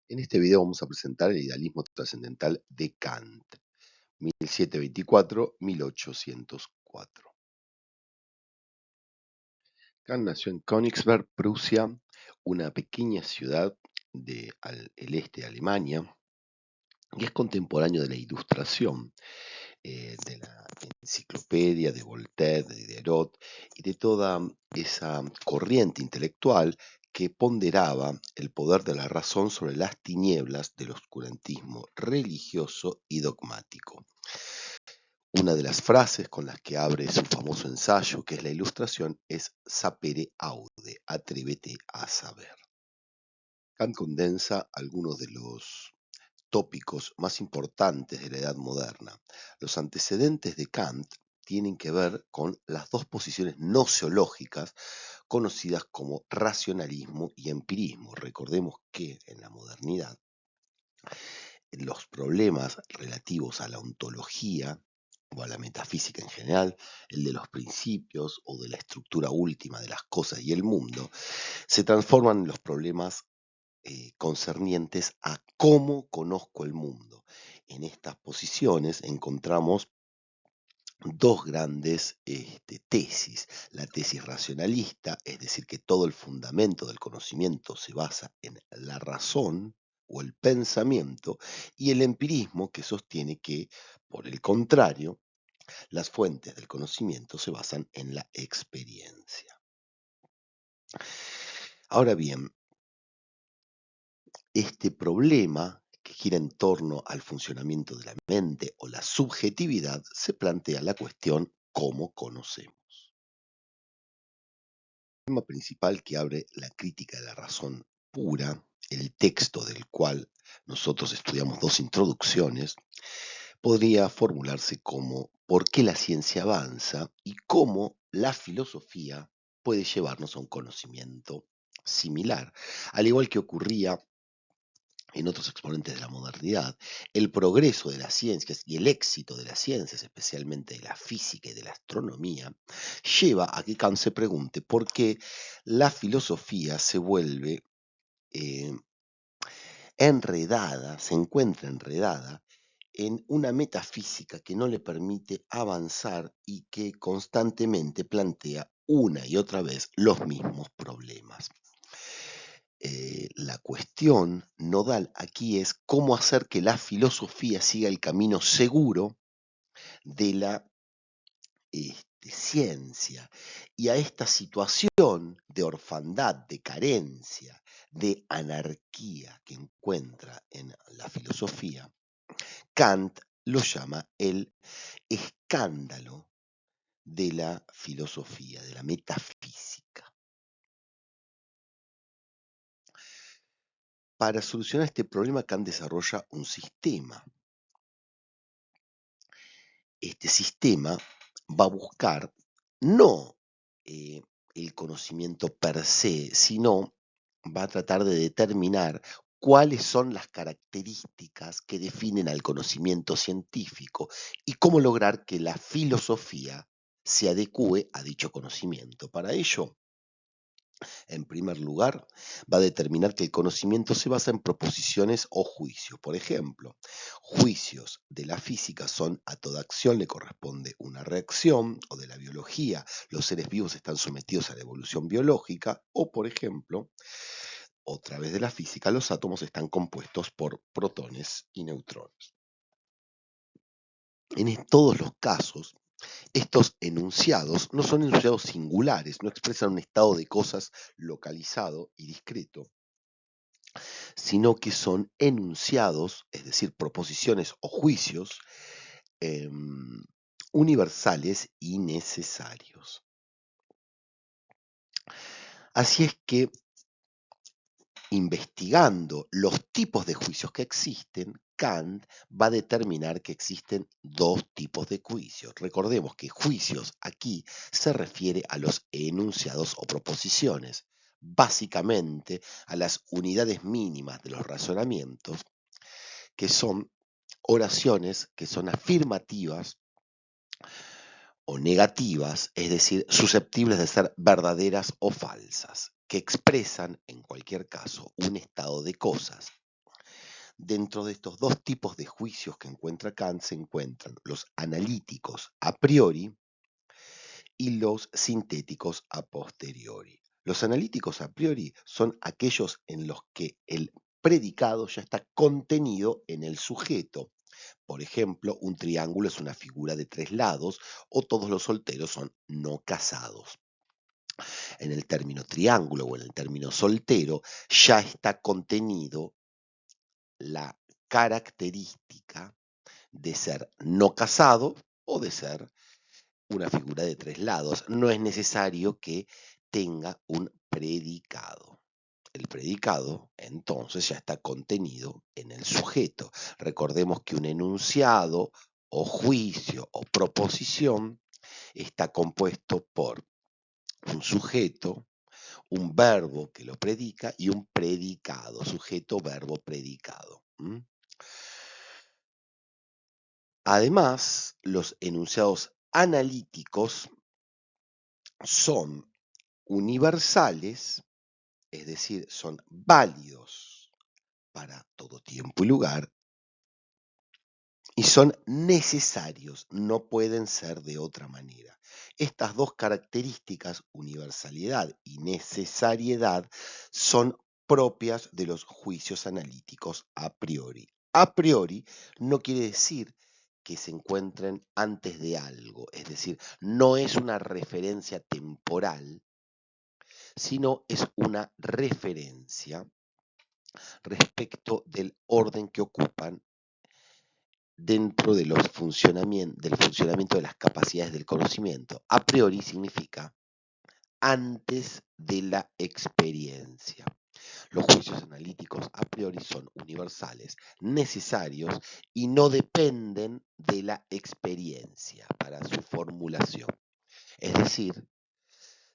En este video vamos a presentar el idealismo trascendental de Kant, 1724-1804. Kant nació en Königsberg, Prusia, una pequeña ciudad al este de Alemania, y es contemporáneo de la Ilustración, de la enciclopedia, de Voltaire, de Diderot y de toda esa corriente intelectual que ponderaba el poder de la razón sobre las tinieblas del oscurantismo religioso y dogmático. Una de las frases con las que abre su famoso ensayo, que es la Ilustración, es sapere aude, atrévete a saber. Kant condensa algunos de los tópicos más importantes de la Edad Moderna. Los antecedentes de Kant tienen que ver con las dos posiciones gnoseológicas conocidas como racionalismo y empirismo. Recordemos que en la modernidad los problemas relativos a la ontología o a la metafísica en general, el de los principios o de la estructura última de las cosas y el mundo, se transforman en los problemas concernientes a cómo conozco el mundo. En estas posiciones encontramos dos grandes tesis. La tesis racionalista, es decir, que todo el fundamento del conocimiento se basa en la razón o el pensamiento, y el empirismo, que sostiene que, por el contrario, las fuentes del conocimiento se basan en la experiencia. Ahora bien, este problema que gira en torno al funcionamiento de la mente o la subjetividad, se plantea la cuestión ¿cómo conocemos? El tema principal que abre la crítica de la razón pura, el texto del cual nosotros estudiamos dos introducciones, podría formularse como ¿por qué la ciencia avanza y cómo la filosofía puede llevarnos a un conocimiento similar? Al igual que ocurría en otros exponentes de la modernidad, el progreso de las ciencias y el éxito de las ciencias, especialmente de la física y de la astronomía, lleva a que Kant se pregunte por qué la filosofía se vuelve eh, enredada, se encuentra enredada en una metafísica que no le permite avanzar y que constantemente plantea una y otra vez los mismos problemas. La cuestión nodal aquí es cómo hacer que la filosofía siga el camino seguro de la ciencia. Y a esta situación de orfandad, de carencia, de anarquía que encuentra en la filosofía, Kant lo llama el escándalo de la filosofía, de la metafísica. Para solucionar este problema, Kant desarrolla un sistema. Este sistema va a buscar no el conocimiento per se, sino va a tratar de determinar cuáles son las características que definen al conocimiento científico y cómo lograr que la filosofía se adecue a dicho conocimiento. Para ello, en primer lugar, va a determinar que el conocimiento se basa en proposiciones o juicios. Por ejemplo, juicios de la física son a toda acción le corresponde una reacción, o de la biología, los seres vivos están sometidos a la evolución biológica, o por ejemplo, otra vez de la física, los átomos están compuestos por protones y neutrones. En todos los casos, estos enunciados no son enunciados singulares, no expresan un estado de cosas localizado y discreto, sino que son enunciados, es decir, proposiciones o juicios universales y necesarios. Así es que, investigando los tipos de juicios que existen, Kant va a determinar que existen dos tipos de juicios. Recordemos que juicios aquí se refiere a los enunciados o proposiciones, básicamente a las unidades mínimas de los razonamientos, que son oraciones que son afirmativas o negativas, es decir, susceptibles de ser verdaderas o falsas, que expresan, en cualquier caso, un estado de cosas. dentro de estos dos tipos de juicios que encuentra Kant se encuentran los analíticos a priori y los sintéticos a posteriori. Los analíticos a priori son aquellos en los que el predicado ya está contenido en el sujeto. Por ejemplo, un triángulo es una figura de tres lados o todos los solteros son no casados. En el término triángulo o en el término soltero ya está contenido la característica de ser no casado o de ser una figura de tres lados. No es necesario que tenga un predicado. El predicado, entonces, ya está contenido en el sujeto. Recordemos que un enunciado o juicio o proposición está compuesto por un sujeto, un verbo que lo predica y un predicado, sujeto, verbo, predicado. Además, los enunciados analíticos son universales, es decir, son válidos para todo tiempo y lugar, y son necesarios, no pueden ser de otra manera. Estas dos características, universalidad y necesariedad, son propias de los juicios analíticos a priori. A priori no quiere decir que se encuentren antes de algo, es decir, no es una referencia temporal, sino es una referencia respecto del orden que ocupan dentro de del funcionamiento de las capacidades del conocimiento. A priori significa antes de la experiencia. Los juicios analíticos a priori son universales, necesarios y no dependen de la experiencia para su formulación. Es decir,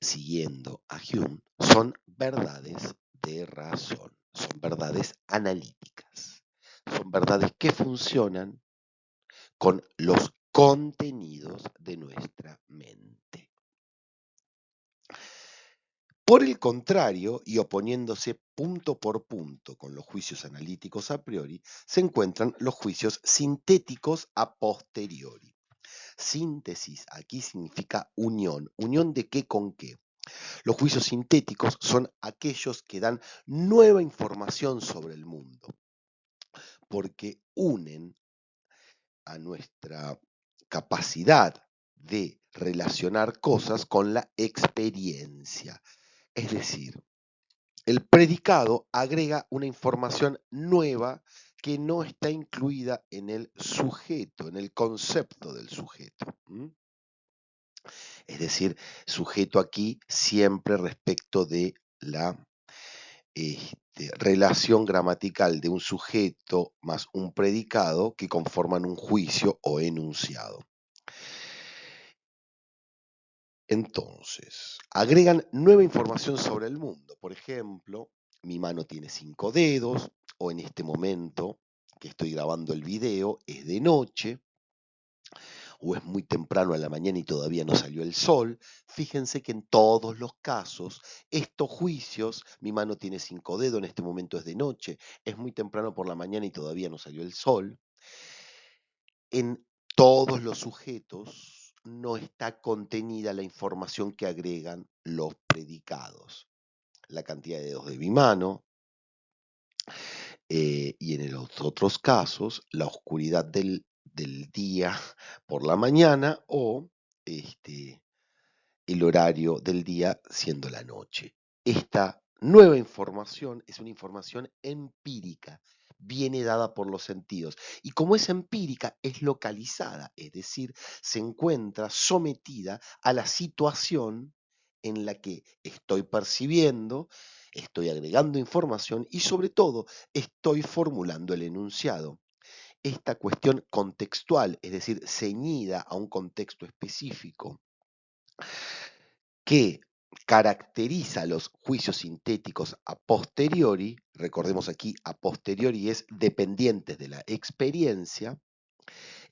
siguiendo a Hume, son verdades de razón, son verdades analíticas, son verdades que funcionan con los contenidos de nuestra mente. Por el contrario, y oponiéndose punto por punto con los juicios analíticos a priori, se encuentran los juicios sintéticos a posteriori. Síntesis aquí significa unión. ¿Unión de qué con qué? Los juicios sintéticos son aquellos que dan nueva información sobre el mundo, porque unen a nuestra capacidad de relacionar cosas con la experiencia. Es decir, el predicado agrega una información nueva que no está incluida en el sujeto, en el concepto del sujeto. Es decir, sujeto aquí siempre respecto de la relación gramatical de un sujeto más un predicado que conforman un juicio o enunciado. Entonces, agregan nueva información sobre el mundo. Por ejemplo, mi mano tiene 5 dedos, o en este momento que estoy grabando el video es de noche, o es muy temprano a la mañana y todavía no salió el sol. Fíjense que en todos los casos, estos juicios, mi mano tiene 5 dedos, en este momento es de noche, es muy temprano por la mañana y todavía no salió el sol, en todos los sujetos no está contenida la información que agregan los predicados. La cantidad de dedos de mi mano, y en los otros casos, la oscuridad del día por la mañana o el horario del día siendo la noche. Esta nueva información es una información empírica, viene dada por los sentidos. Y como es empírica, es localizada, es decir, se encuentra sometida a la situación en la que estoy percibiendo, estoy agregando información y sobre todo estoy formulando el enunciado. Esta cuestión contextual, es decir, ceñida a un contexto específico, que caracteriza los juicios sintéticos a posteriori, recordemos aquí, a posteriori es dependientes de la experiencia,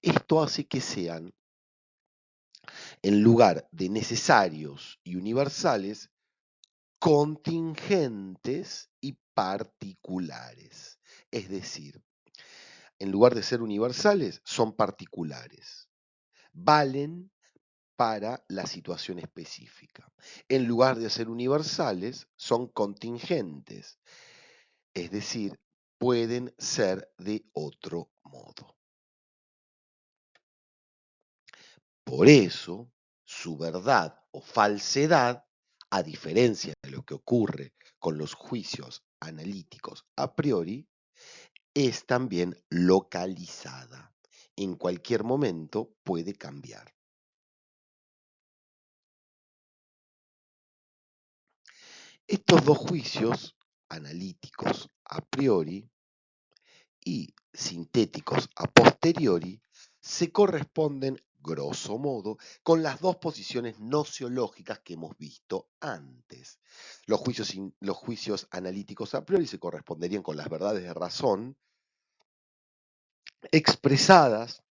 esto hace que sean, en lugar de necesarios y universales, contingentes y particulares. Es decir, en lugar de ser universales, son particulares. Valen para la situación específica. En lugar de ser universales, son contingentes, es decir, pueden ser de otro modo. Por eso, su verdad o falsedad, a diferencia de lo que ocurre con los juicios analíticos a priori, es también localizada. En cualquier momento puede cambiar. Estos dos juicios, analíticos a priori y sintéticos a posteriori, se corresponden, grosso modo, con las dos posiciones nociológicas que hemos visto antes. Los juicios analíticos a priori se corresponderían con las verdades de razón expresadas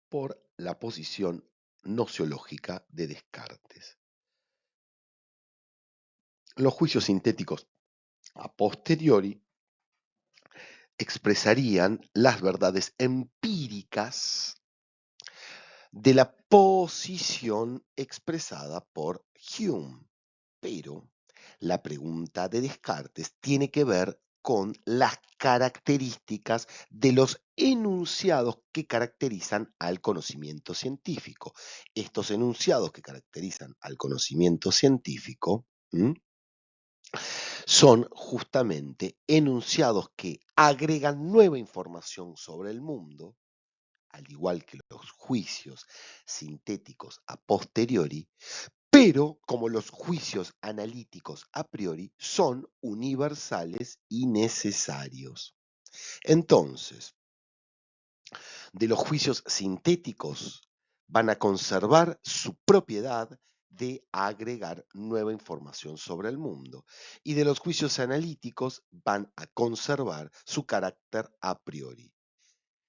por la posición nociológica de Descartes. Los juicios sintéticos a posteriori expresarían las verdades empíricas de la posición expresada por Hume. Pero la pregunta de Descartes tiene que ver con las características de los enunciados que caracterizan al conocimiento científico. Estos enunciados que caracterizan al conocimiento científico, son justamente enunciados que agregan nueva información sobre el mundo, al igual que los juicios sintéticos a posteriori, pero como los juicios analíticos a priori son universales y necesarios. Entonces, de los juicios sintéticos van a conservar su propiedad de agregar nueva información sobre el mundo. Y de los juicios analíticos van a conservar su carácter a priori.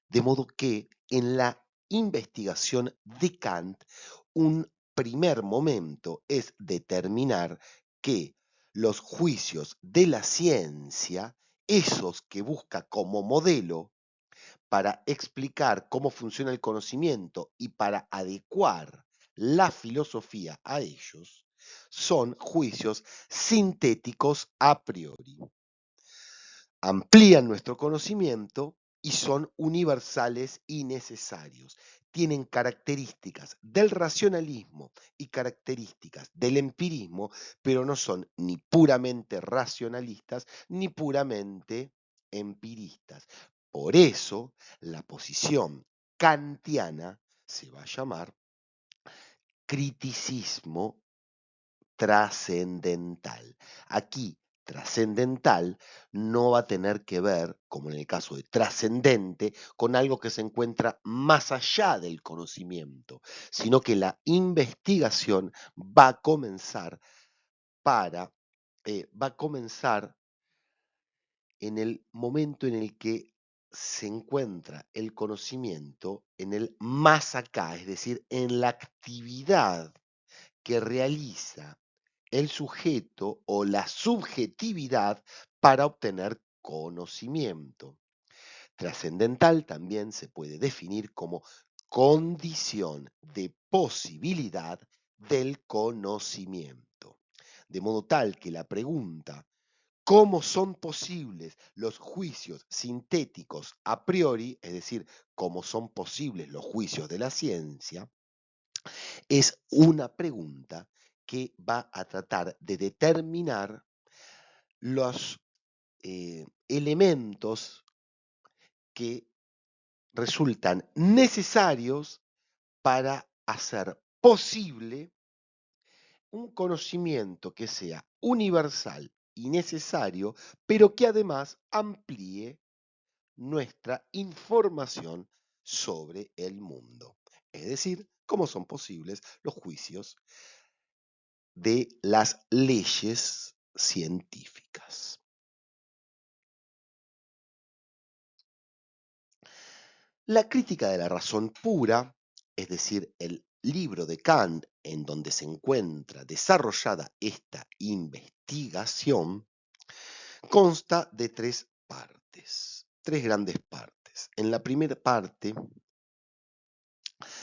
De modo que en la investigación de Kant, un primer momento es determinar que los juicios de la ciencia, esos que busca como modelo para explicar cómo funciona el conocimiento y para adecuar la filosofía a ellos, son juicios sintéticos a priori. Amplían nuestro conocimiento y son universales y necesarios. Tienen características del racionalismo y características del empirismo, pero no son ni puramente racionalistas ni puramente empiristas. Por eso, la posición kantiana se va a llamar criticismo trascendental. Aquí, trascendental no va a tener que ver, como en el caso de trascendente, con algo que se encuentra más allá del conocimiento, sino que la investigación va a comenzar va a comenzar en el momento en el que se encuentra el conocimiento en el más acá, es decir, en la actividad que realiza el sujeto o la subjetividad para obtener conocimiento. Trascendental también se puede definir como condición de posibilidad del conocimiento. De modo tal que la pregunta, ¿cómo son posibles los juicios sintéticos a priori, es decir, cómo son posibles los juicios de la ciencia, es una pregunta que va a tratar de determinar los elementos que resultan necesarios para hacer posible un conocimiento que sea universal y necesario, pero que además amplíe nuestra información sobre el mundo. Es decir, cómo son posibles los juicios de las leyes científicas. La crítica de la razón pura, es decir, el libro de Kant en donde se encuentra desarrollada esta investigación, consta de tres partes. tres grandes partes. En la primera parte,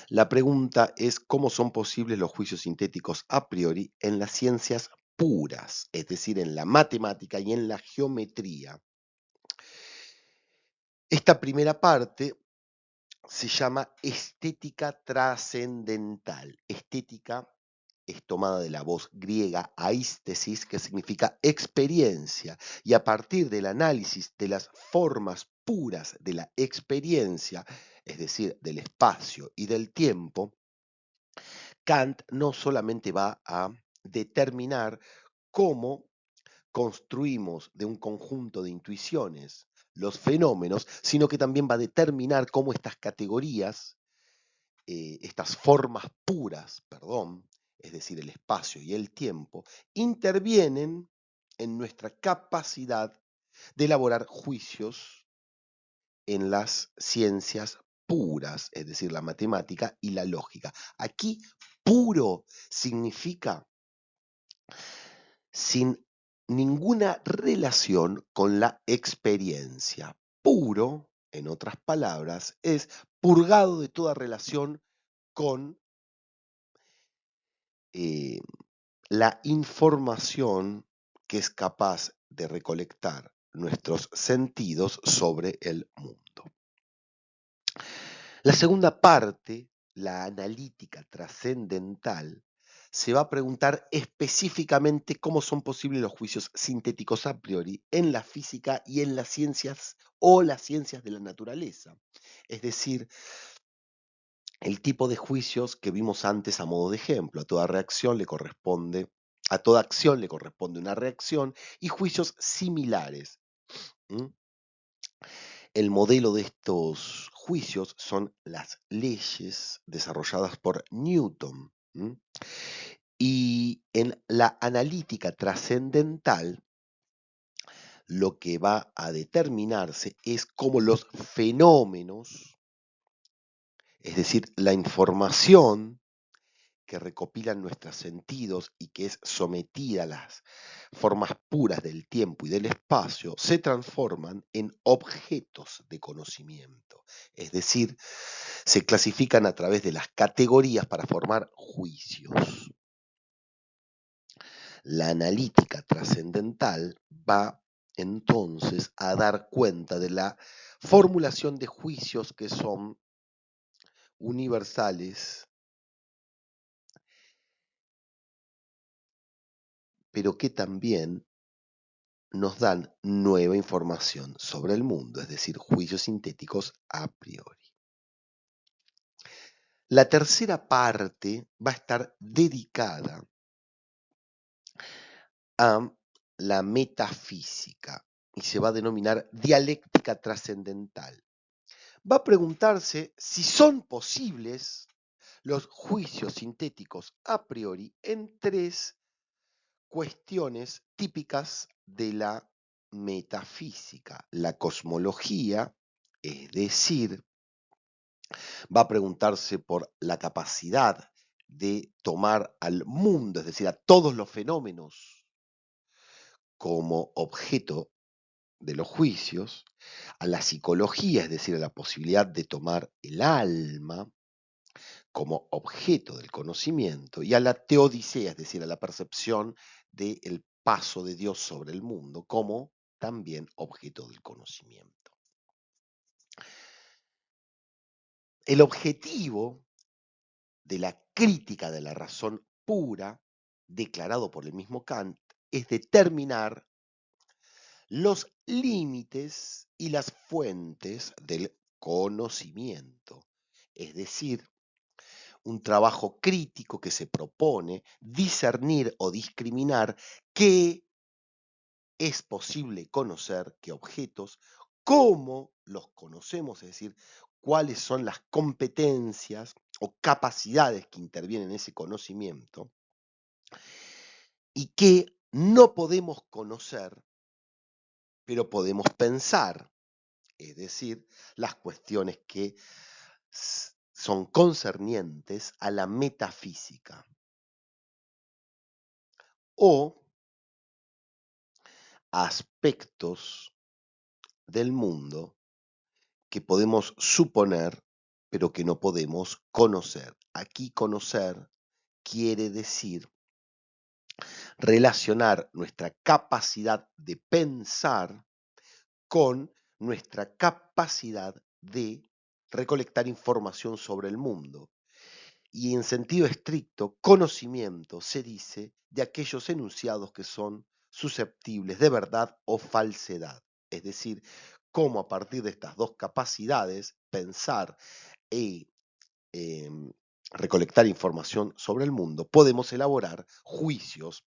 la pregunta es cómo son posibles los juicios sintéticos a priori en las ciencias puras, es decir, en la matemática y en la geometría. Esta primera parte se llama estética trascendental. Estética es tomada de la voz griega aistesis, que significa experiencia, y a partir del análisis de las formas puras de la experiencia, es decir, del espacio y del tiempo, Kant no solamente va a determinar cómo construimos de un conjunto de intuiciones los fenómenos, sino que también va a determinar cómo estas categorías, estas formas puras, perdón, es decir, el espacio y el tiempo, intervienen en nuestra capacidad de elaborar juicios en las ciencias puras, es decir, la matemática y la lógica. Aquí, puro significa sin ninguna relación con la experiencia. Puro, en otras palabras, es purgado de toda relación con eh, la información que es capaz de recolectar nuestros sentidos sobre el mundo. La segunda parte, la analítica trascendental, se va a preguntar específicamente cómo son posibles los juicios sintéticos a priori en la física y en las ciencias o las ciencias de la naturaleza. Es decir, el tipo de juicios que vimos antes a modo de ejemplo. A toda reacción le corresponde, a toda acción le corresponde una reacción y juicios similares. ¿Mm? El modelo de estos juicios son las leyes desarrolladas por Newton. ¿Mm? Y en la analítica trascendental, lo que va a determinarse es cómo los fenómenos, es decir, la información que recopilan nuestros sentidos y que es sometida a las formas puras del tiempo y del espacio, se transforman en objetos de conocimiento. Es decir, se clasifican a través de las categorías para formar juicios. La analítica trascendental va entonces a dar cuenta de la formulación de juicios que son universales, pero que también nos dan nueva información sobre el mundo, es decir, juicios sintéticos a priori. La tercera parte va a estar dedicada a la metafísica y se va a denominar dialéctica trascendental. Va a preguntarse si son posibles los juicios sintéticos a priori en tres cuestiones típicas de la metafísica: la cosmología, es decir, va a preguntarse por la capacidad de tomar al mundo, es decir, a todos los fenómenos como objeto de los juicios, a la psicología, es decir, a la posibilidad de tomar el alma como objeto del conocimiento, y a la teodicea, es decir, a la percepción del paso de Dios sobre el mundo como también objeto del conocimiento. El objetivo de la crítica de la razón pura, declarado por el mismo Kant, es determinar los límites y las fuentes del conocimiento, es decir, un trabajo crítico que se propone discernir o discriminar qué es posible conocer, qué objetos, cómo los conocemos, es decir, cuáles son las competencias o capacidades que intervienen en ese conocimiento, y qué no podemos conocer, pero podemos pensar, es decir, las cuestiones que son concernientes a la metafísica, o aspectos del mundo que podemos suponer, pero que no podemos conocer. Aquí conocer quiere decir relacionar nuestra capacidad de pensar con nuestra capacidad de recolectar información sobre el mundo. Y en sentido estricto, conocimiento se dice de aquellos enunciados que son susceptibles de verdad o falsedad. Es decir, cómo a partir de estas dos capacidades, pensar y recolectar información sobre el mundo, podemos elaborar juicios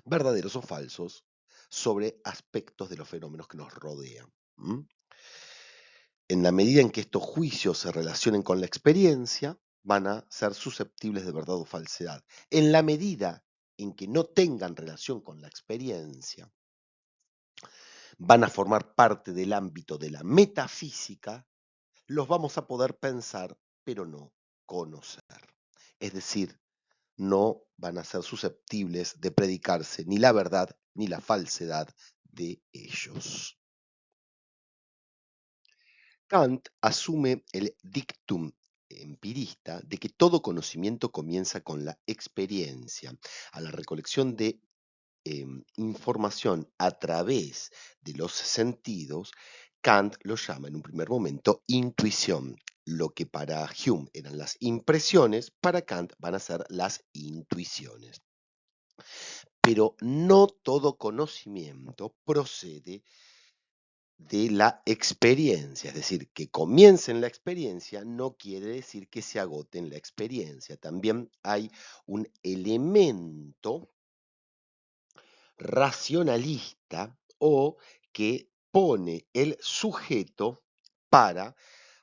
verdaderos o falsos sobre aspectos de los fenómenos que nos rodean. En la medida en que estos juicios se relacionen con la experiencia, van a ser susceptibles de verdad o falsedad. En la medida en que no tengan relación con la experiencia, van a formar parte del ámbito de la metafísica, los vamos a poder pensar, pero no conocer. Es decir, no van a ser susceptibles de predicarse ni la verdad ni la falsedad de ellos. Kant asume el dictum empirista de que todo conocimiento comienza con la experiencia. A la recolección de información a través de los sentidos, Kant lo llama en un primer momento intuición. Lo que para Hume eran las impresiones, para Kant van a ser las intuiciones. Pero no todo conocimiento procede de la experiencia, es decir, que comience en la experiencia no quiere decir que se agote en la experiencia. También hay un elemento racionalista o que pone el sujeto para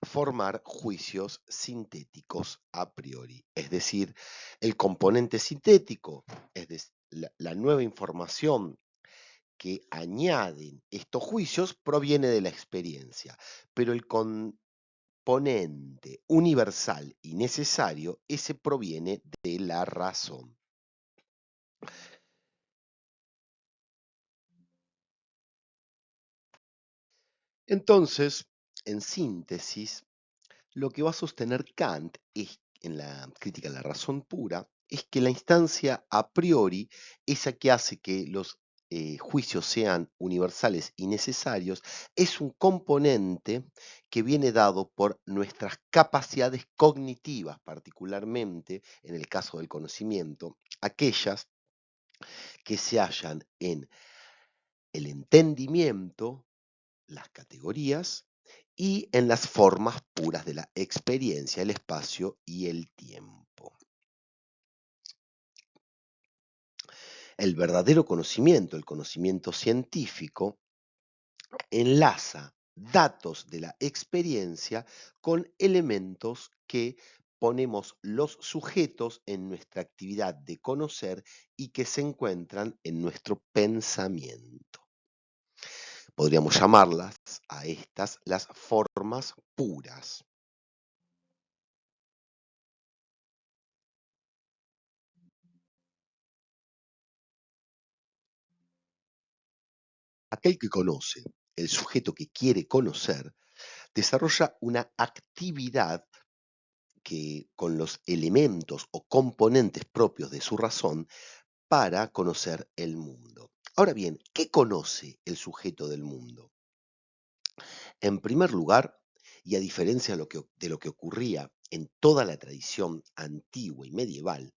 formar juicios sintéticos a priori. Es decir, el componente sintético, es decir, la nueva información que añaden estos juicios proviene de la experiencia, pero el componente universal y necesario, ese proviene de la razón. Entonces, en síntesis, lo que va a sostener Kant es, en la crítica a la razón pura, es que la instancia a priori, esa que hace que los juicios sean universales y necesarios, es un componente que viene dado por nuestras capacidades cognitivas, particularmente en el caso del conocimiento, aquellas que se hallan en el entendimiento, las categorías y en las formas puras de la experiencia, el espacio y el tiempo. El verdadero conocimiento, el conocimiento científico, enlaza datos de la experiencia con elementos que ponemos los sujetos en nuestra actividad de conocer y que se encuentran en nuestro pensamiento. Podríamos llamarlas a estas las formas puras. Aquel que conoce, el sujeto que quiere conocer, desarrolla una actividad que con los elementos o componentes propios de su razón para conocer el mundo. Ahora bien, ¿qué conoce el sujeto del mundo? En primer lugar, y a diferencia de lo que ocurría en toda la tradición antigua y medieval,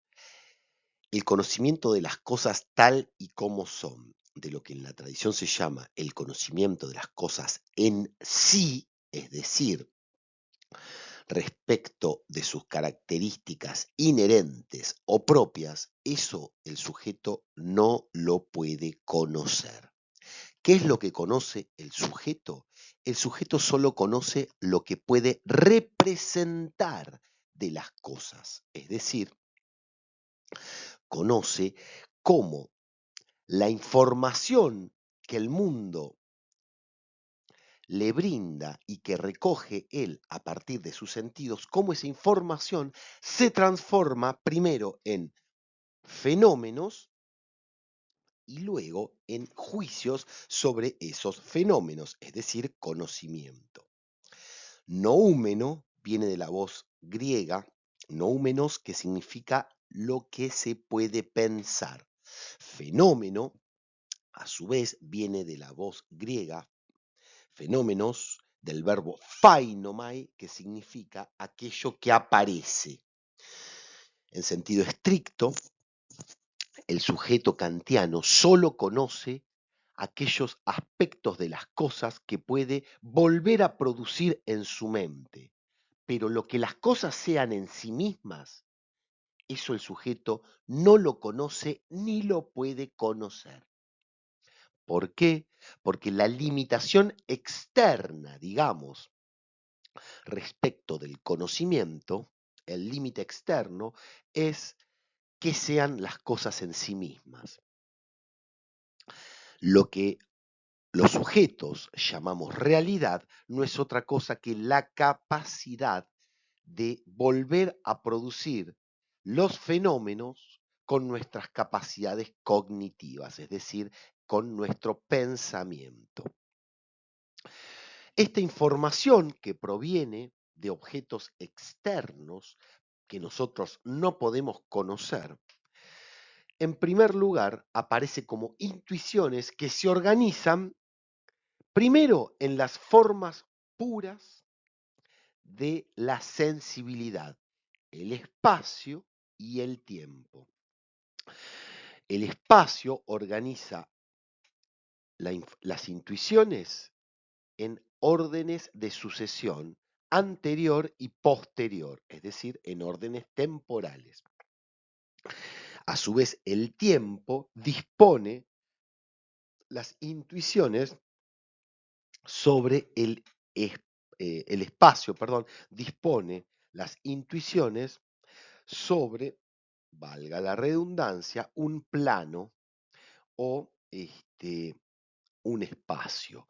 el conocimiento de las cosas tal y como son, de lo que en la tradición se llama el conocimiento de las cosas en sí, es decir, respecto de sus características inherentes o propias, eso el sujeto no lo puede conocer. ¿Qué es lo que conoce el sujeto? El sujeto solo conoce lo que puede representar de las cosas, es decir, conoce cómo la información que el mundo le brinda y que recoge él a partir de sus sentidos, cómo esa información se transforma primero en fenómenos y luego en juicios sobre esos fenómenos, es decir, conocimiento. Noúmeno viene de la voz griega, noúmenos, que significa lo que se puede pensar. Fenómeno, a su vez, viene de la voz griega, fenómenos, del verbo phainomai, que significa aquello que aparece. En sentido estricto, el sujeto kantiano solo conoce aquellos aspectos de las cosas que puede volver a producir en su mente. Pero lo que las cosas sean en sí mismas, eso el sujeto no lo conoce ni lo puede conocer. ¿Por qué? Porque la limitación externa, digamos, respecto del conocimiento, el límite externo, es que sean las cosas en sí mismas. Lo que los sujetos llamamos realidad no es otra cosa que la capacidad de volver a producir los fenómenos con nuestras capacidades cognitivas, es decir, con nuestro pensamiento. Esta información que proviene de objetos externos que nosotros no podemos conocer, en primer lugar aparece como intuiciones que se organizan primero en las formas puras de la sensibilidad, el espacio y el tiempo. El espacio organiza las intuiciones en órdenes de sucesión anterior y posterior, es decir, en órdenes temporales. A su vez, el tiempo dispone las intuiciones sobre el espacio, perdón, dispone las intuiciones sobre, valga la redundancia, un plano o un espacio.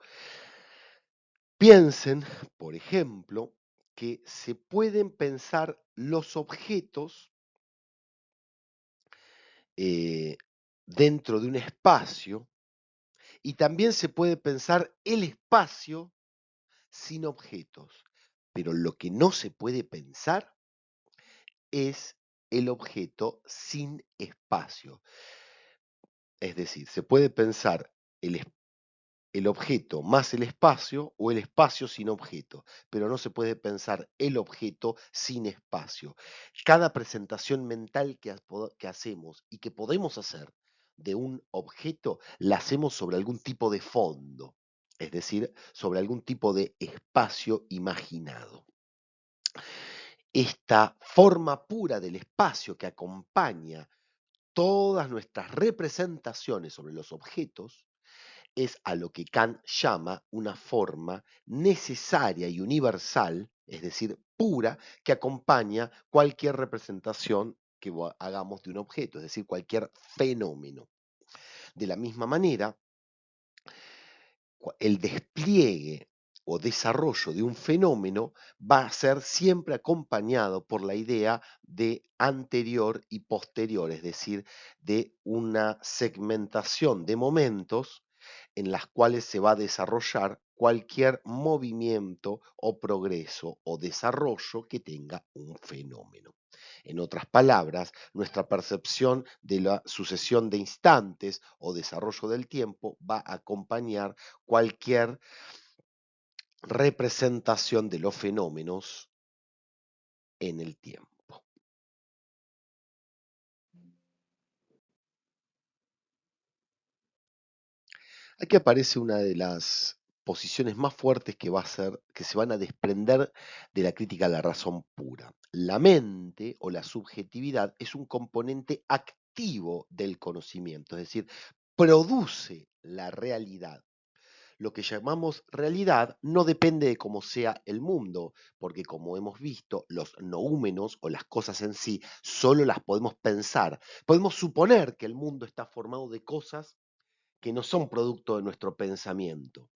Piensen, por ejemplo, que se pueden pensar los objetos dentro de un espacio y también se puede pensar el espacio sin objetos. Pero lo que no se puede pensar es el objeto sin espacio. Es decir, se puede pensar el objeto más el espacio o el espacio sin objeto, pero no se puede pensar el objeto sin espacio. Cada presentación mental que hacemos y que podemos hacer de un objeto, la hacemos sobre algún tipo de fondo, es decir, sobre algún tipo de espacio imaginado. Esta forma pura del espacio que acompaña todas nuestras representaciones sobre los objetos es a lo que Kant llama una forma necesaria y universal, es decir, pura, que acompaña cualquier representación que hagamos de un objeto, es decir, cualquier fenómeno. De la misma manera, el despliegue o desarrollo de un fenómeno va a ser siempre acompañado por la idea de anterior y posterior, es decir, de una segmentación de momentos en las cuales se va a desarrollar cualquier movimiento o progreso o desarrollo que tenga un fenómeno. En otras palabras, nuestra percepción de la sucesión de instantes o desarrollo del tiempo va a acompañar cualquier representación de los fenómenos en el tiempo. Aquí aparece una de las posiciones más fuertes que va a ser, que se van a desprender de la crítica a la razón pura. La mente o la subjetividad es un componente activo del conocimiento, es decir, produce la realidad. Lo que llamamos realidad no depende de cómo sea el mundo, porque como hemos visto, los noúmenos o las cosas en sí solo las podemos pensar. Podemos suponer que el mundo está formado de cosas que no son producto de nuestro pensamiento.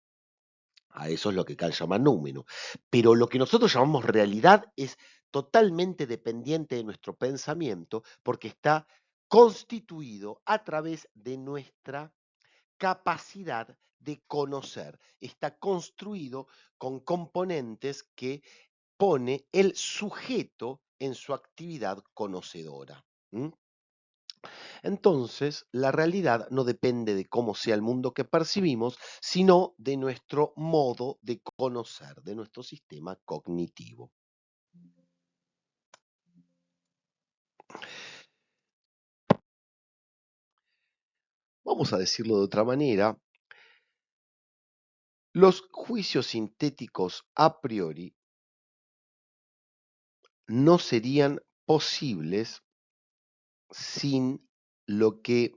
A eso es lo que Kant llama númeno. Pero lo que nosotros llamamos realidad es totalmente dependiente de nuestro pensamiento porque está constituido a través de nuestra capacidad de conocer. Está construido con componentes que pone el sujeto en su actividad conocedora. Entonces, la realidad no depende de cómo sea el mundo que percibimos, sino de nuestro modo de conocer, de nuestro sistema cognitivo. Vamos a decirlo de otra manera, los juicios sintéticos a priori no serían posibles sin lo que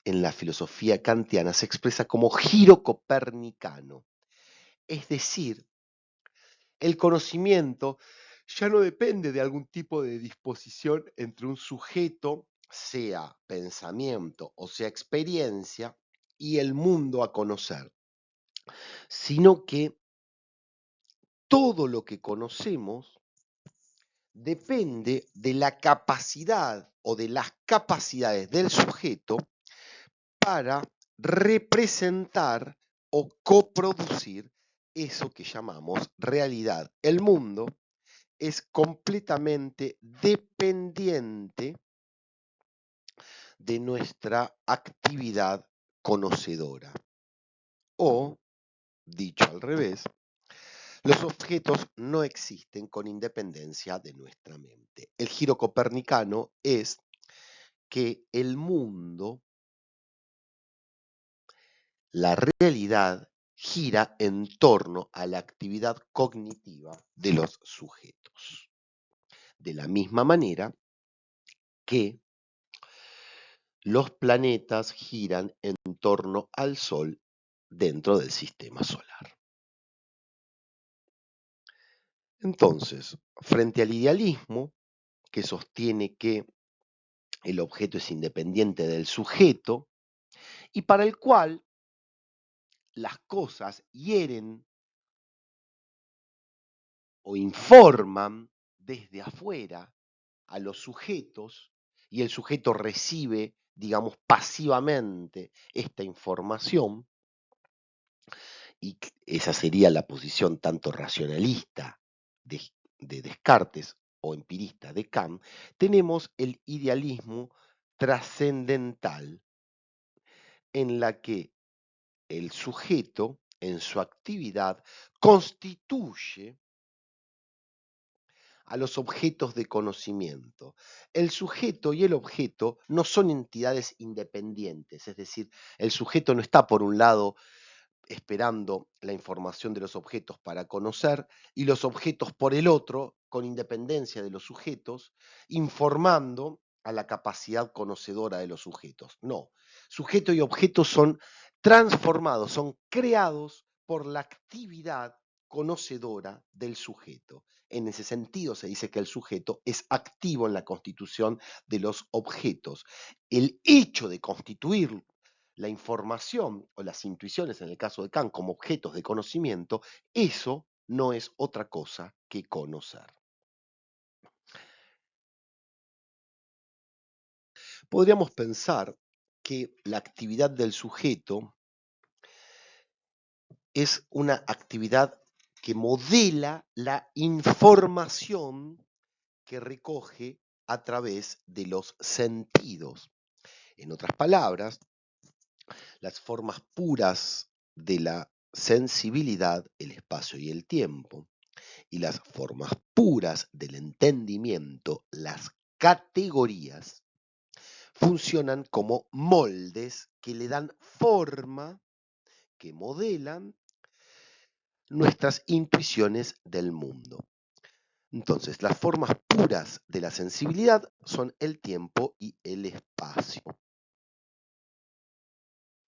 en la filosofía kantiana se expresa como giro copernicano. Es decir, el conocimiento ya no depende de algún tipo de disposición entre un sujeto, sea pensamiento o sea experiencia, y el mundo a conocer, sino que todo lo que conocemos depende de la capacidad o de las capacidades del sujeto para representar o coproducir eso que llamamos realidad. El mundo es completamente dependiente de nuestra actividad conocedora. O, dicho al revés, los objetos no existen con independencia de nuestra mente. El giro copernicano es que el mundo, la realidad, gira en torno a la actividad cognitiva de los sujetos. De la misma manera que los planetas giran en torno al Sol dentro del sistema solar. Entonces, frente al idealismo, que sostiene que el objeto es independiente del sujeto y para el cual las cosas hieren o informan desde afuera a los sujetos y el sujeto recibe, digamos, pasivamente esta información, y esa sería la posición tanto racionalista de, de Descartes o empirista de Kant, tenemos el idealismo trascendental en la que el sujeto en su actividad constituye a los objetos de conocimiento. El sujeto y el objeto no son entidades independientes, es decir, el sujeto no está por un lado esperando la información de los objetos para conocer y los objetos por el otro, con independencia de los sujetos, informando a la capacidad conocedora de los sujetos. No, sujeto y objeto son transformados, son creados por la actividad conocedora del sujeto. En ese sentido se dice que el sujeto es activo en la constitución de los objetos. El hecho de constituir la información o las intuiciones, en el caso de Kant, como objetos de conocimiento, eso no es otra cosa que conocer. Podríamos pensar que la actividad del sujeto es una actividad que modela la información que recoge a través de los sentidos. En otras palabras, las formas puras de la sensibilidad, el espacio y el tiempo, y las formas puras del entendimiento, las categorías, funcionan como moldes que le dan forma, que modelan nuestras intuiciones del mundo. Entonces, las formas puras de la sensibilidad son el tiempo y el espacio.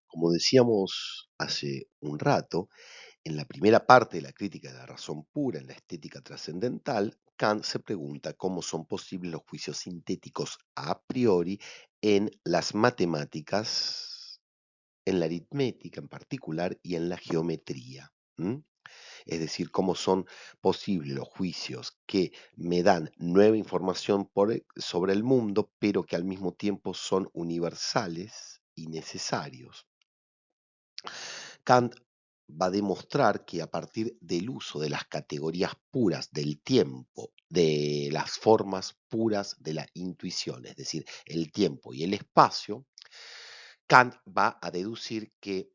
Como decíamos hace un rato, en la primera parte de la crítica de la razón pura en la estética trascendental, Kant se pregunta cómo son posibles los juicios sintéticos a priori en las matemáticas, en la aritmética en particular y en la geometría. Es decir, cómo son posibles los juicios que me dan nueva información sobre el mundo, pero que al mismo tiempo son universales y necesarios. Kant va a demostrar que a partir del uso de las categorías puras del tiempo, de las formas puras de la intuición, es decir, el tiempo y el espacio, Kant va a deducir que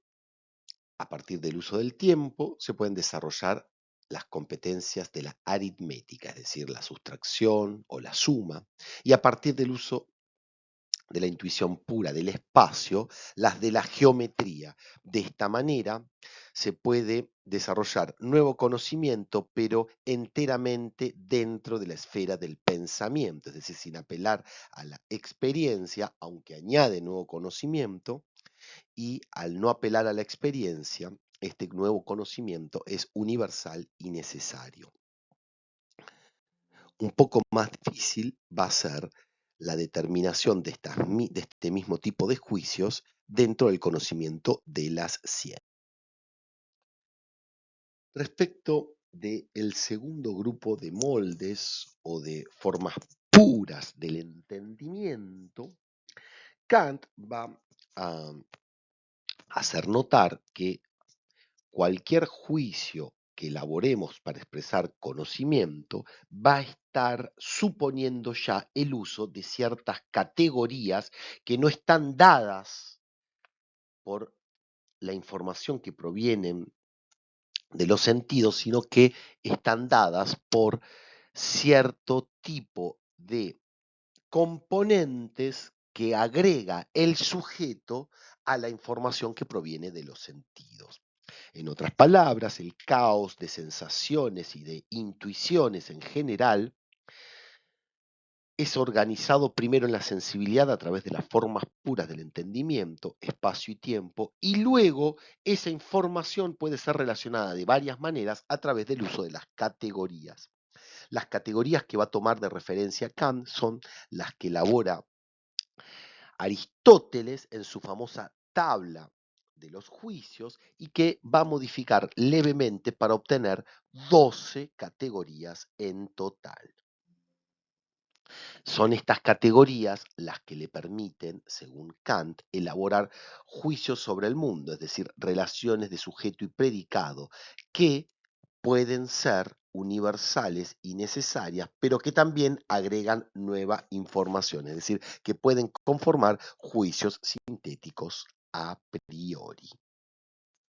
a partir del uso del tiempo se pueden desarrollar las competencias de la aritmética, es decir, la sustracción o la suma, y a partir del uso de la intuición pura del espacio, las de la geometría. De esta manera se puede desarrollar nuevo conocimiento, pero enteramente dentro de la esfera del pensamiento, es decir, sin apelar a la experiencia, aunque añade nuevo conocimiento, y al no apelar a la experiencia, este nuevo conocimiento es universal y necesario. Un poco más difícil va a ser la determinación de este mismo tipo de juicios dentro del conocimiento de las ciencias. Respecto del segundo grupo de moldes o de formas puras del entendimiento, Kant va a hacer notar que cualquier juicio que elaboremos para expresar conocimiento va a estar suponiendo ya el uso de ciertas categorías que no están dadas por la información que provienen de los sentidos, sino que están dadas por cierto tipo de componentes que agrega el sujeto a la información que proviene de los sentidos. En otras palabras, el caos de sensaciones y de intuiciones en general es organizado primero en la sensibilidad a través de las formas puras del entendimiento, espacio y tiempo, y luego esa información puede ser relacionada de varias maneras a través del uso de las categorías. Las categorías que va a tomar de referencia Kant son las que elabora Aristóteles en su famosa tabla de los juicios y que va a modificar levemente para obtener 12 categorías en total. Son estas categorías las que le permiten, según Kant, elaborar juicios sobre el mundo, es decir, relaciones de sujeto y predicado, que pueden ser universales y necesarias, pero que también agregan nueva información, es decir, que pueden conformar juicios sintéticos a priori.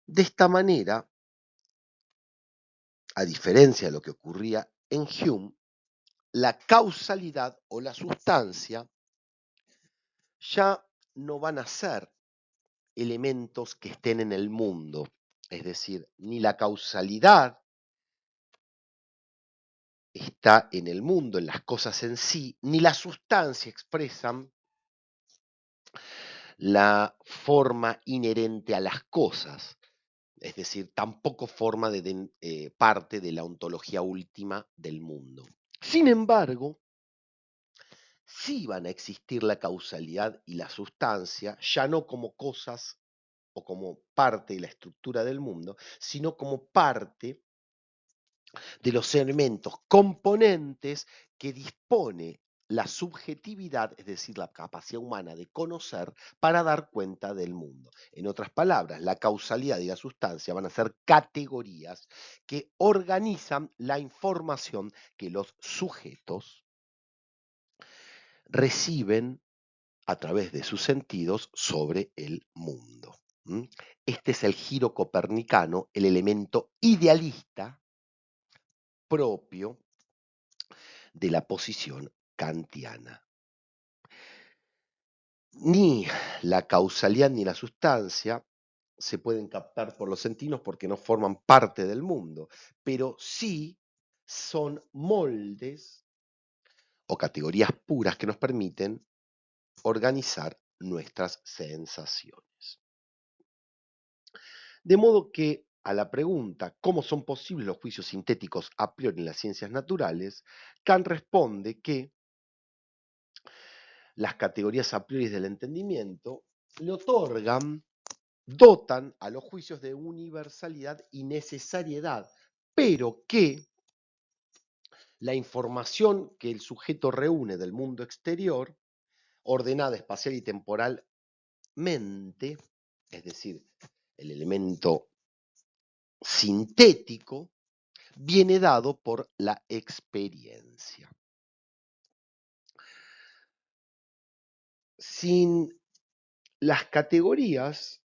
De esta manera, a diferencia de lo que ocurría en Hume, la causalidad o la sustancia ya no van a ser elementos que estén en el mundo, es decir, ni la causalidad está en el mundo, en las cosas en sí, ni la sustancia expresan la forma inherente a las cosas, es decir, tampoco forma parte de la ontología última del mundo. Sin embargo, sí van a existir la causalidad y la sustancia, ya no como cosas o como parte de la estructura del mundo, sino como parte de los elementos componentes que dispone la subjetividad, es decir, la capacidad humana de conocer para dar cuenta del mundo. En otras palabras, la causalidad y la sustancia van a ser categorías que organizan la información que los sujetos reciben a través de sus sentidos sobre el mundo. Este es el giro copernicano, el elemento idealista propio de la posición kantiana. Ni la causalidad ni la sustancia se pueden captar por los sentidos porque no forman parte del mundo, pero sí son moldes o categorías puras que nos permiten organizar nuestras sensaciones. De modo que a la pregunta ¿cómo son posibles los juicios sintéticos a priori en las ciencias naturales?, Kant responde que las categorías a priori del entendimiento le otorgan, dotan a los juicios de universalidad y necesariedad, pero que la información que el sujeto reúne del mundo exterior, ordenada espacial y temporalmente, es decir, el elemento sintético, viene dado por la experiencia. Sin las categorías,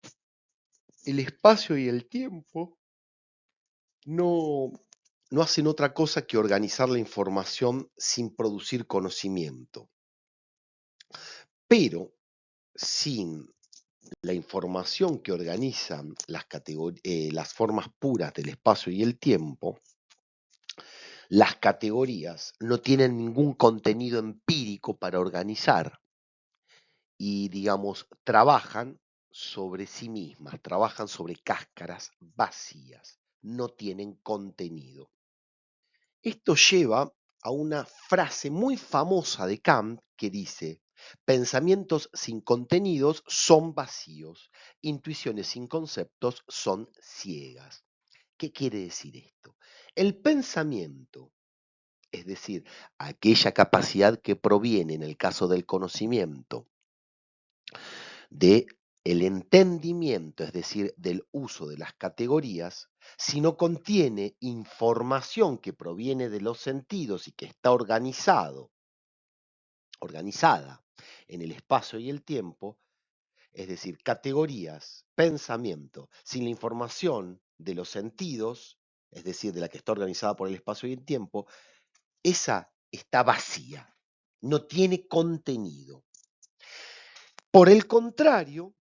el espacio y el tiempo no, no hacen otra cosa que organizar la información sin producir conocimiento. Pero sin la información que organizan las formas puras del espacio y el tiempo, las categorías no tienen ningún contenido empírico para organizar y, digamos, trabajan sobre sí mismas, trabajan sobre cáscaras vacías, no tienen contenido. Esto lleva a una frase muy famosa de Kant que dice: pensamientos sin contenidos son vacíos, intuiciones sin conceptos son ciegas. ¿Qué quiere decir esto? El pensamiento, es decir, aquella capacidad que proviene, en el caso del conocimiento, de el entendimiento, es decir, del uso de las categorías, si no contiene información que proviene de los sentidos y que está organizada en el espacio y el tiempo, es decir, categorías, pensamiento, sin la información de los sentidos, es decir, de la que está organizada por el espacio y el tiempo, esa está vacía, no tiene contenido. Por el contrario,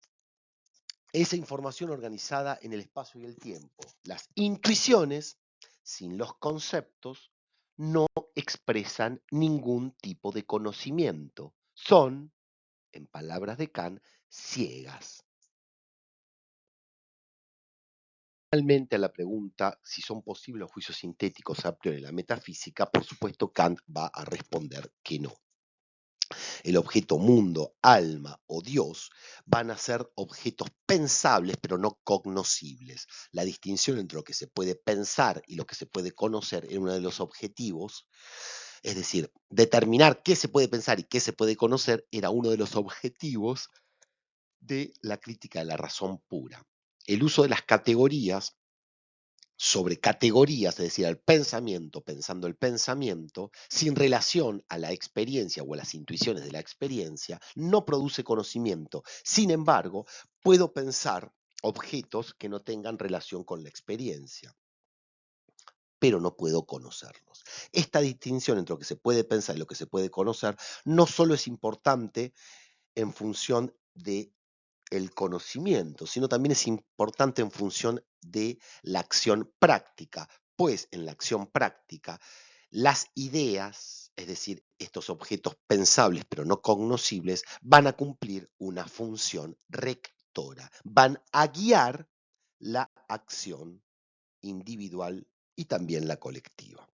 esa información organizada en el espacio y el tiempo, las intuiciones, sin los conceptos, no expresan ningún tipo de conocimiento. Son, en palabras de Kant, ciegas. Finalmente, a la pregunta si son posibles los juicios sintéticos a priori en la metafísica, por supuesto Kant va a responder que no. El objeto mundo, alma o Dios van a ser objetos pensables pero no cognoscibles. La distinción entre lo que se puede pensar y lo que se puede conocer es uno de los objetivos. Es decir, determinar qué se puede pensar y qué se puede conocer era uno de los objetivos de la crítica de la razón pura. El uso de las categorías sobre categorías, es decir, al pensamiento, pensando el pensamiento, sin relación a la experiencia o a las intuiciones de la experiencia, no produce conocimiento. Sin embargo, puedo pensar objetos que no tengan relación con la experiencia, pero no puedo conocerlos. Esta distinción entre lo que se puede pensar y lo que se puede conocer no solo es importante en función de el conocimiento, sino también es importante en función de la acción práctica, pues en la acción práctica las ideas, es decir, estos objetos pensables pero no cognoscibles, van a cumplir una función rectora, van a guiar la acción individual y también la colectiva.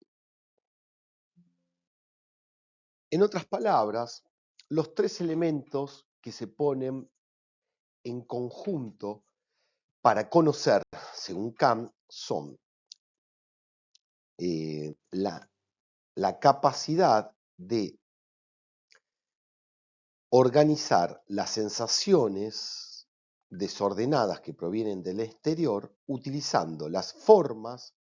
En otras palabras, los tres elementos que se ponen en conjunto para conocer, según Kant, son la capacidad de organizar las sensaciones desordenadas que provienen del exterior utilizando las formas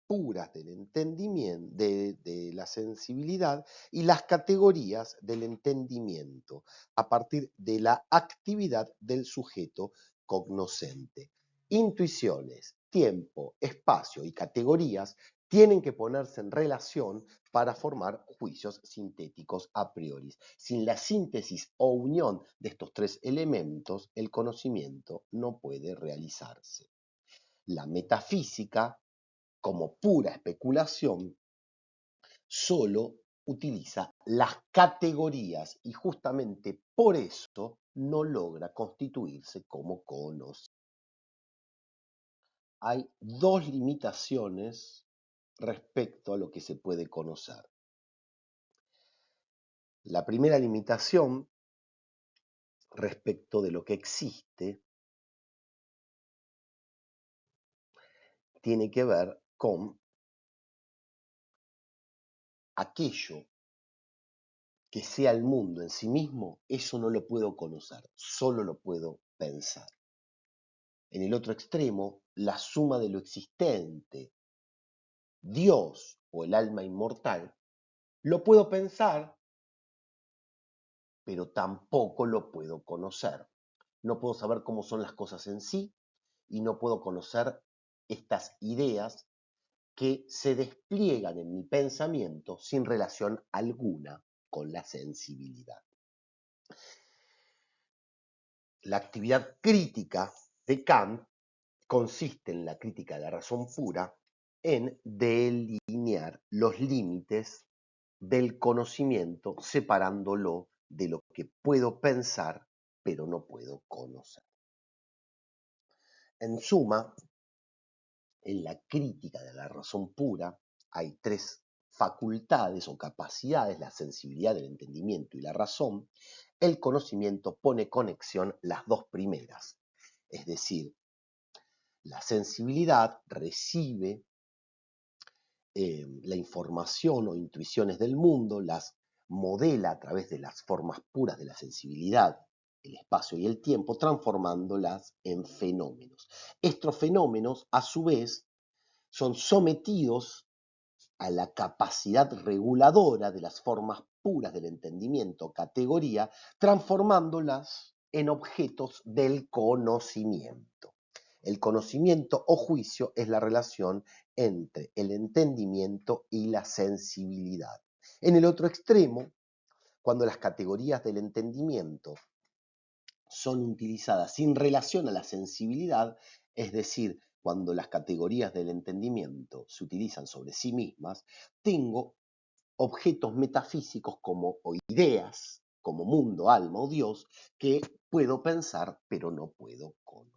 puras del entendimiento, de la sensibilidad y las categorías del entendimiento a partir de la actividad del sujeto cognoscente. Intuiciones, tiempo, espacio y categorías tienen que ponerse en relación para formar juicios sintéticos a priori. Sin la síntesis o unión de estos tres elementos, el conocimiento no puede realizarse. La metafísica, como pura especulación, solo utiliza las categorías y justamente por eso no logra constituirse como conocimiento. Hay dos limitaciones respecto a lo que se puede conocer. La primera limitación respecto de lo que existe tiene que ver con aquello que sea el mundo en sí mismo, eso no lo puedo conocer, solo lo puedo pensar. En el otro extremo, la suma de lo existente, Dios o el alma inmortal, lo puedo pensar, pero tampoco lo puedo conocer. No puedo saber cómo son las cosas en sí y no puedo conocer estas ideas que se despliegan en mi pensamiento sin relación alguna con la sensibilidad. La actividad crítica de Kant consiste en la crítica de la razón pura en delinear los límites del conocimiento separándolo de lo que puedo pensar pero no puedo conocer. En suma, en la crítica de la razón pura hay tres facultades o capacidades: la sensibilidad, el entendimiento y la razón. El conocimiento pone conexión las dos primeras, es decir, la sensibilidad recibe la información o intuiciones del mundo, las modela a través de las formas puras de la sensibilidad, el espacio y el tiempo, transformándolas en fenómenos. Estos fenómenos, a su vez, son sometidos a la capacidad reguladora de las formas puras del entendimiento, categoría, transformándolas en objetos del conocimiento. El conocimiento o juicio es la relación entre el entendimiento y la sensibilidad. En el otro extremo, cuando las categorías del entendimiento son utilizadas sin relación a la sensibilidad, es decir, cuando las categorías del entendimiento se utilizan sobre sí mismas, tengo objetos metafísicos como o ideas, como mundo, alma o Dios, que puedo pensar pero no puedo conocer.